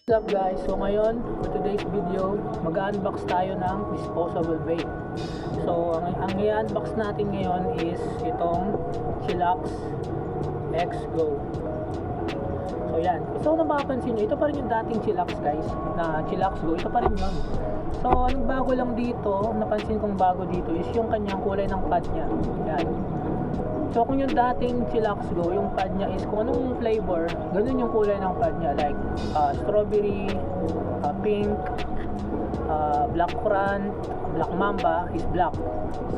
What's up guys? So ngayon, for today's video, mag-unbox tayo ng disposable vape. So ang i-unbox natin ngayon is itong Chillax X Go. So yan. So napapansin nyo, ito pa rin yung dating Chillax guys, na Chillax Go, ito pa rin yun. So anong bago lang dito, napansin kong bago dito is yung kanyang kulay ng pad nya. Yan. So kung yung dating Chillax Go, yung pad niya is kung anong flavor, ganun yung kulay ng pad niya, like strawberry, pink, black currant, black mamba is black.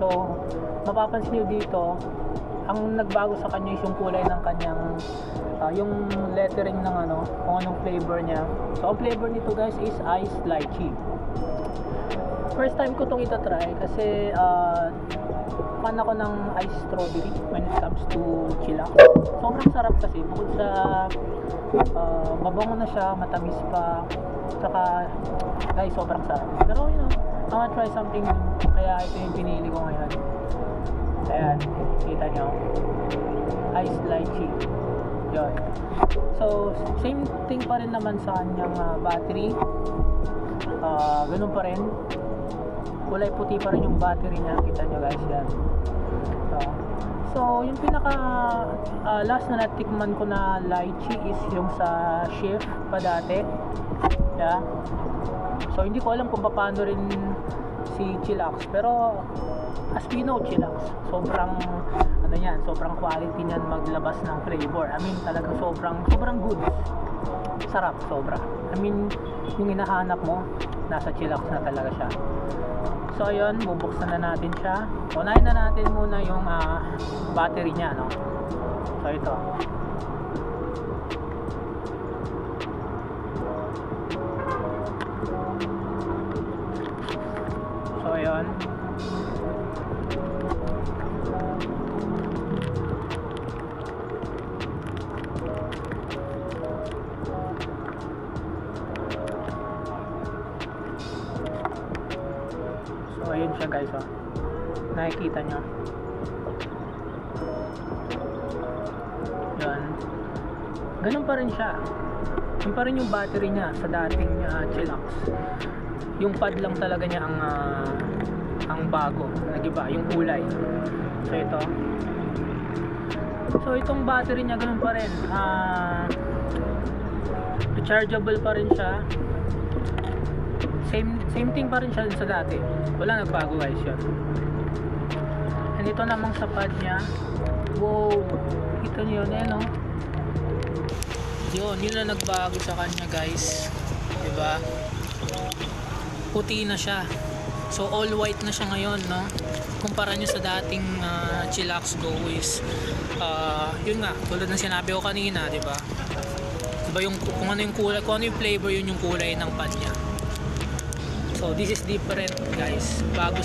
So mapapansin niyo dito, ang nagbago sa kanya is yung kulay ng kanyang yung lettering ng kung anong flavor niya. So ang flavor nito guys is iced lychee. First time ko itong itatry kasi fan ako ng iced strawberry when it comes to Chillax. Sobrang sarap kasi, bukod sa mabango na siya, matamis pa, saka guys, sobrang sarap. Pero I wanna try something new, kaya ito yung pinili ko ngayon. Ayan, kita nyo, iced lychee. Yun. So same thing pa rin naman sa kanyang battery. Ganun pa rin, kulay puti pa rin yung battery niya, kita nyo guys yan. So yung pinaka last na natikman ko na lychee is yung sa Shift pa dati. Yeah. So hindi ko alam kung paano rin si Chillax, pero as we know, Chillax sobrang sobrang quality niyan maglabas ng flavor. I mean talagang sobrang good. Sarap sobra. I mean yung hinahanap mo nasa Chillax na talaga siya. So ayun, bubuksan na natin siya. Unahin na natin muna yung battery niya, no? So ito. So ayun. So ayun siya guys, nakikita nyo yan, ganun pa rin siya, yun pa rin yung battery niya sa dating Chillax. Yung pad lang talaga niya ang bago, nag-iba yung kulay. So itong battery niya ganun pa rin, rechargeable pa rin siya. Same thing pa rin siya sa dati. Wala nagbago guys yun. And ito namang sa pad niya. Wow! Kita niyo yun, no? Yun na nagbago sa kanya guys. Diba? Puti na siya. So all white na siya ngayon, no? Kumpara nyo sa dating Chillax Go is yun nga, tulad ng sinabi ko kanina, diba? Diba yung kung ano yung kulay, kung ano yung flavor, yun yung kulay ng pad niya. So this is different guys, bago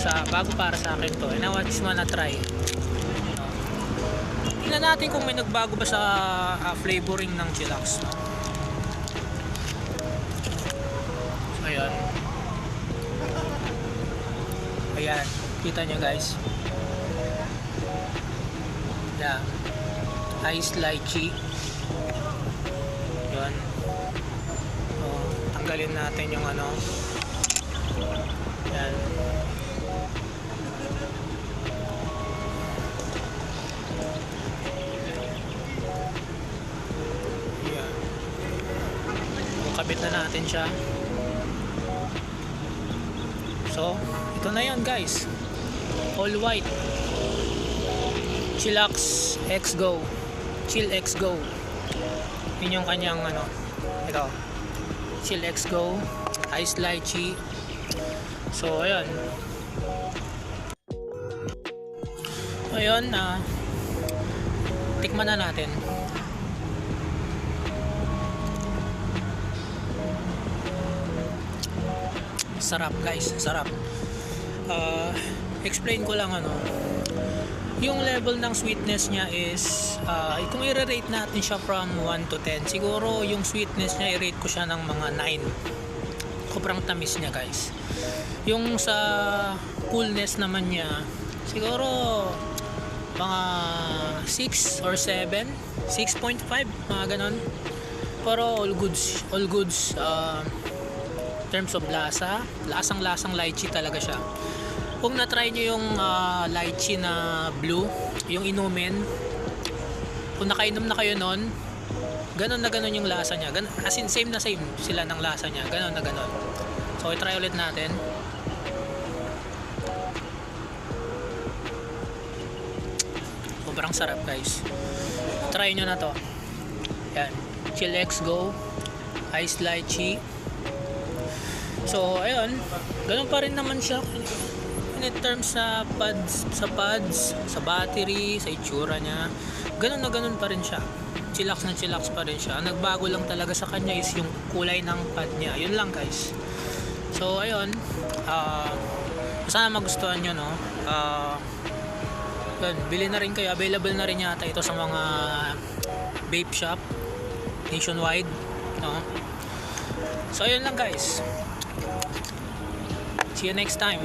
para sa akin to, and I just wanna try. Tingnan natin kung may nagbago ba sa flavoring ng Chillax, no? So ayan, kita nyo guys, yeah, iced lychee. Yun. So, tanggalin natin yung yan. Yeah. Kabit na natin siya. So, ito na yan guys. All white. Chillax X Go. Chill X Go. Yun yung kanyang ito. Chill X Go. Iced lychee. So ayun, tikman na natin. Sarap guys, sarap. Explain ko lang yung level ng sweetness niya is kung i-rate natin siya from 1 to 10, siguro yung sweetness niya i-rate ko siya ng mga 9. Sobrang tamis niya guys. Yung sa coolness naman niya, siguro mga 6 or 7, 6.5, mga ganon. Pero all goods terms of lasang lychee talaga siya. Kung na-try nyo yung lychee na blue, yung inumin, kung nakainom na kayo nun, ganon na ganon yung lasa niya. As in same na same sila ng lasa niya, ganon na ganon. So i-try ulit natin. Sobrang sarap guys, try nyo na to. Yan, Chill X Go Iced Lychee. So ayun, ganun pa rin naman siya in terms sa pads, sa battery, sa itsura niya. Ganun na ganun pa rin siya. Chillax na chillax pa rin siya. Ang nagbago lang talaga sa kanya is yung kulay ng pad niya. Yun lang guys. So ayun, sana magustuhan nyo, no. Yun, bili na rin kayo. Available na rin yata ito sa mga vape shop nationwide, no. So ayun lang guys. See you next time.